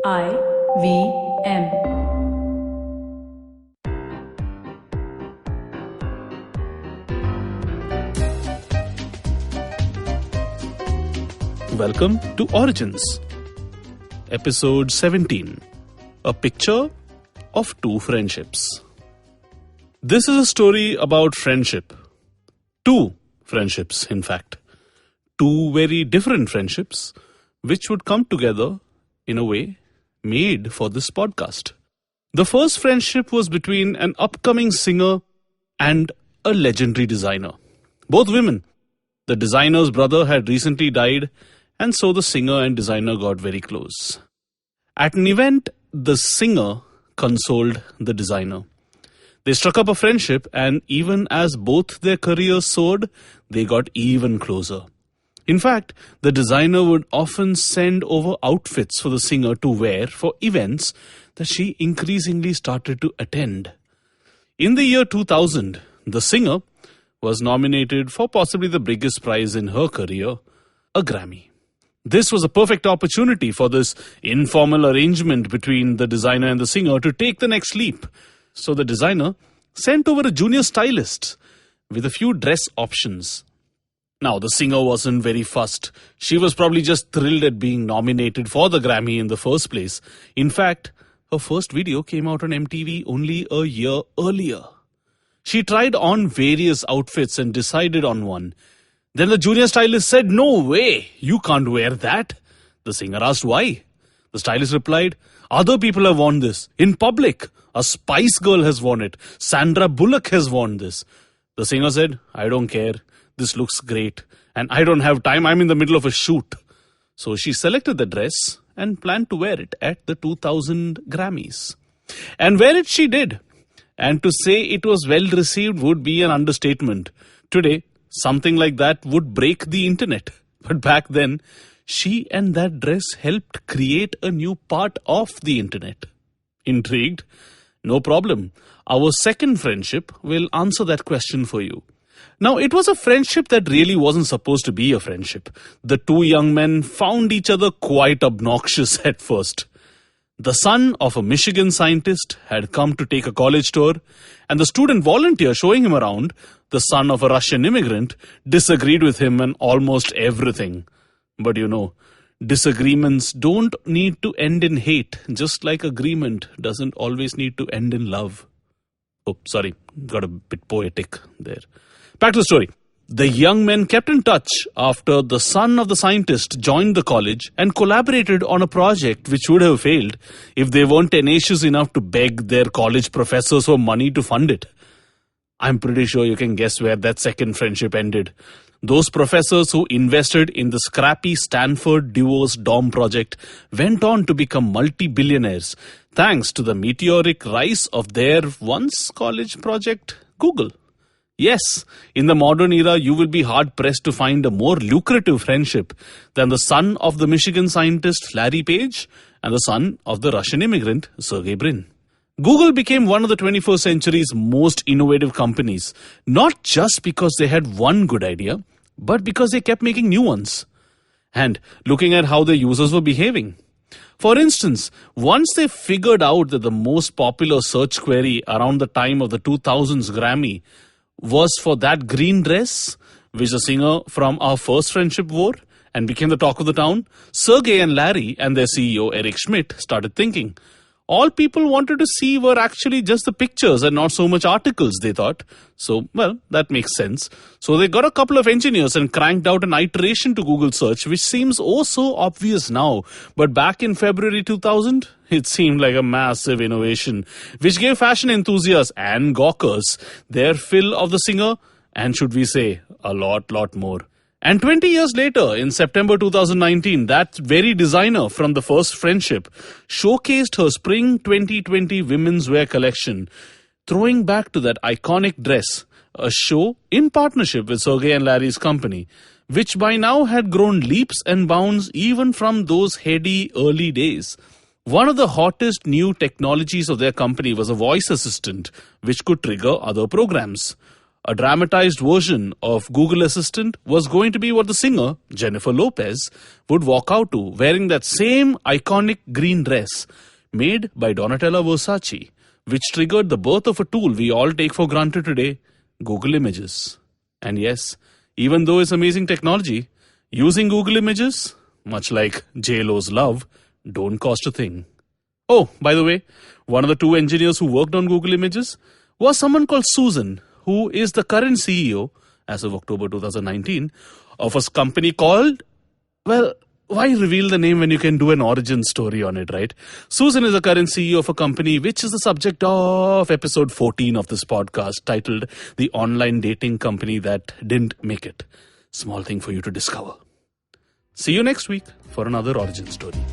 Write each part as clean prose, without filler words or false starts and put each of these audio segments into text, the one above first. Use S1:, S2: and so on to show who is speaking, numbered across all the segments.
S1: IVM.
S2: Welcome to Origins, episode 17, a picture of two friendships. This is a story about friendship. Two friendships, in fact. Two very different friendships, which would come together in a way made for this podcast. The first friendship was between an upcoming singer and a legendary designer. Both women. The designer's brother had recently died, and so the singer and designer got very close. At an event, the singer consoled the designer. They struck up a friendship, and even as both their careers soared, they got even closer. In fact, the designer would often send over outfits for the singer to wear for events that she increasingly started to attend. In the year 2000, the singer was nominated for possibly the biggest prize in her career, a Grammy. This was a perfect opportunity for this informal arrangement between the designer and the singer to take the next leap. So the designer sent over a junior stylist with a few dress options. Now, the singer wasn't very fussed. She was probably just thrilled at being nominated for the Grammy in the first place. In fact, her first video came out on MTV only a year earlier. She tried on various outfits and decided on one. Then the junior stylist said, "No way, you can't wear that." The singer asked why. The stylist replied, "Other people have worn this. In public, a Spice Girl has worn it. Sandra Bullock has worn this." The singer said, "I don't care. This looks great. And I don't have time. I'm in the middle of a shoot." So she selected the dress and planned to wear it at the 2000 Grammys. And wear it she did. And to say it was well received would be an understatement. Today, something like that would break the internet. But back then, she and that dress helped create a new part of the internet. Intrigued? No problem. Our second friendship will answer that question for you. Now, it was a friendship that really wasn't supposed to be a friendship. The two young men found each other quite obnoxious at first. The son of a Michigan scientist had come to take a college tour, and the student volunteer showing him around, the son of a Russian immigrant, disagreed with him on almost everything. But you know, disagreements don't need to end in hate, just like agreement doesn't always need to end in love. Oh, sorry, got a bit poetic there. Back to the story. The young men kept in touch after the son of the scientist joined the college and collaborated on a project which would have failed if they weren't tenacious enough to beg their college professors for money to fund it. I'm pretty sure you can guess where that second friendship ended. Those professors who invested in the scrappy Stanford Duo's dorm project went on to become multi-billionaires thanks to the meteoric rise of their once college project, Google. Yes, in the modern era, you will be hard-pressed to find a more lucrative friendship than the son of the Michigan scientist Larry Page and the son of the Russian immigrant Sergey Brin. Google became one of the 21st century's most innovative companies, not just because they had one good idea, but because they kept making new ones. And looking at how their users were behaving. For instance, once they figured out that the most popular search query around the time of the 2000s Grammy was for that green dress, which the singer from our first friendship wore and became the talk of the town, Sergey and Larry and their CEO Eric Schmidt started thinking. All people wanted to see were actually just the pictures and not so much articles, they thought. So, well, that makes sense. So they got a couple of engineers and cranked out an iteration to Google search, which seems oh so obvious now. But back in February 2000, it seemed like a massive innovation, which gave fashion enthusiasts and gawkers their fill of the singer, and should we say, a lot more. And 20 years later, in September 2019, that very designer from the first friendship showcased her Spring 2020 women's wear collection, throwing back to that iconic dress, a show in partnership with Sergey and Larry's company, which by now had grown leaps and bounds even from those heady early days. One of the hottest new technologies of their company was a voice assistant, which could trigger other programs. A dramatized version of Google Assistant was going to be what the singer, Jennifer Lopez, would walk out to wearing that same iconic green dress made by Donatella Versace, which triggered the birth of a tool we all take for granted today, Google Images. And yes, even though it's amazing technology, using Google Images, much like J-Lo's love, don't cost a thing. Oh, by the way, one of the two engineers who worked on Google Images was someone called Susan, who is the current CEO, as of October 2019, of a company called, well, why reveal the name when you can do an origin story on it, right? Susan is the current CEO of a company which is the subject of episode 14 of this podcast, titled The Online Dating Company That Didn't Make It. Small thing for you to discover. See you next week for another origin story.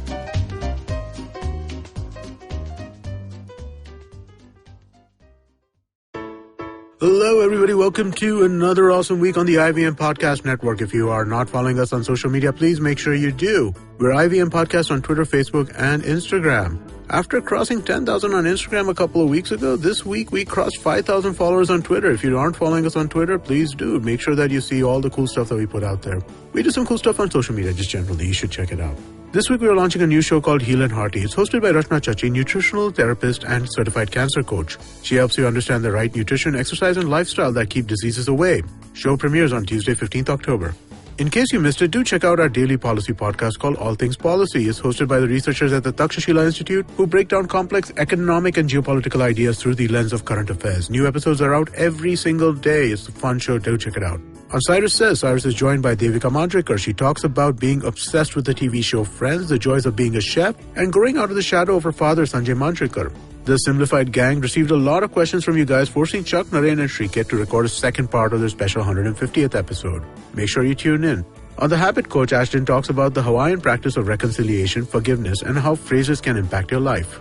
S1: Hello, everybody. Welcome to another awesome week on the IVM Podcast Network. If you are not following us on social media, please make sure you do. We're IVM Podcast on Twitter, Facebook, and Instagram. After crossing 10,000 on Instagram a couple of weeks ago, this week we crossed 5,000 followers on Twitter. If you aren't following us on Twitter, please do. Make sure that you see all the cool stuff that we put out there. We do some cool stuff on social media just generally. You should check it out. This week we are launching a new show called Heal and Hearty. It's hosted by Rachna Chachi, nutritional therapist and certified cancer coach. She helps you understand the right nutrition, exercise, and lifestyle that keep diseases away. Show premieres on Tuesday, 15th October. In case you missed it, do check out our daily policy podcast called All Things Policy. It's hosted by the researchers at the Takshashila Institute who break down complex economic and geopolitical ideas through the lens of current affairs. New episodes are out every single day. It's a fun show. Do check it out. On Cyrus Says, Cyrus is joined by Devika Mandrekar. She talks about being obsessed with the TV show Friends, the joys of being a chef, and growing out of the shadow of her father, Sanjay Mandrekar. The Simplified Gang received a lot of questions from you guys, forcing Chuck, Naren, and Shrikit to record a second part of their special 150th episode. Make sure you tune in. On The Habit Coach, Ashton talks about the Hawaiian practice of reconciliation, forgiveness, and how phrases can impact your life.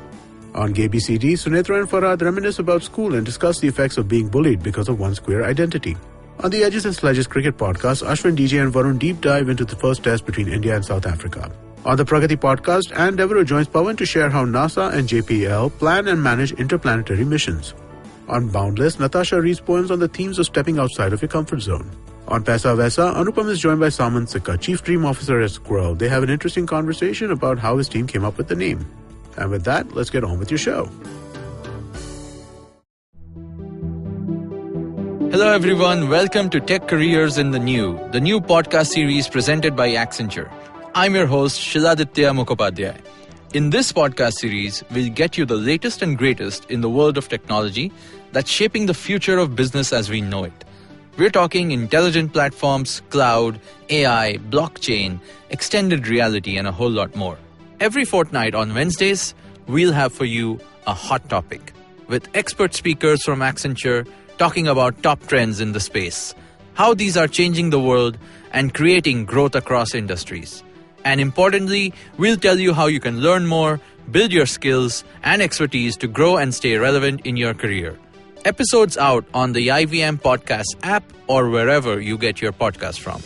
S1: On GBCD, Sunitra and Farhad reminisce about school and discuss the effects of being bullied because of one's queer identity. On the Edges and Sledges Cricket Podcast, Ashwin, DJ, and Varun deep dive into the first test between India and South Africa. On the Pragati Podcast, Anne Devereaux joins Pawan to share how NASA and JPL plan and manage interplanetary missions. On Boundless, Natasha reads poems on the themes of stepping outside of your comfort zone. On Pesa Vesa, Anupam is joined by Saman Sikka, Chief Dream Officer at Squirrel. They have an interesting conversation about how his team came up with the name. And with that, let's get on with your show.
S3: Hello everyone, welcome to Tech Careers in the new podcast series presented by Accenture. I'm your host, Shiladitya Mukhopadhyay. In this podcast series, we'll get you the latest and greatest in the world of technology that's shaping the future of business as we know it. We're talking intelligent platforms, cloud, AI, blockchain, extended reality, and a whole lot more. Every fortnight on Wednesdays, we'll have for you a hot topic with expert speakers from Accenture talking about top trends in the space, how these are changing the world and creating growth across industries. And importantly, we'll tell you how you can learn more, build your skills and expertise to grow and stay relevant in your career. Episodes out on the IVM Podcast app or wherever you get your podcast from.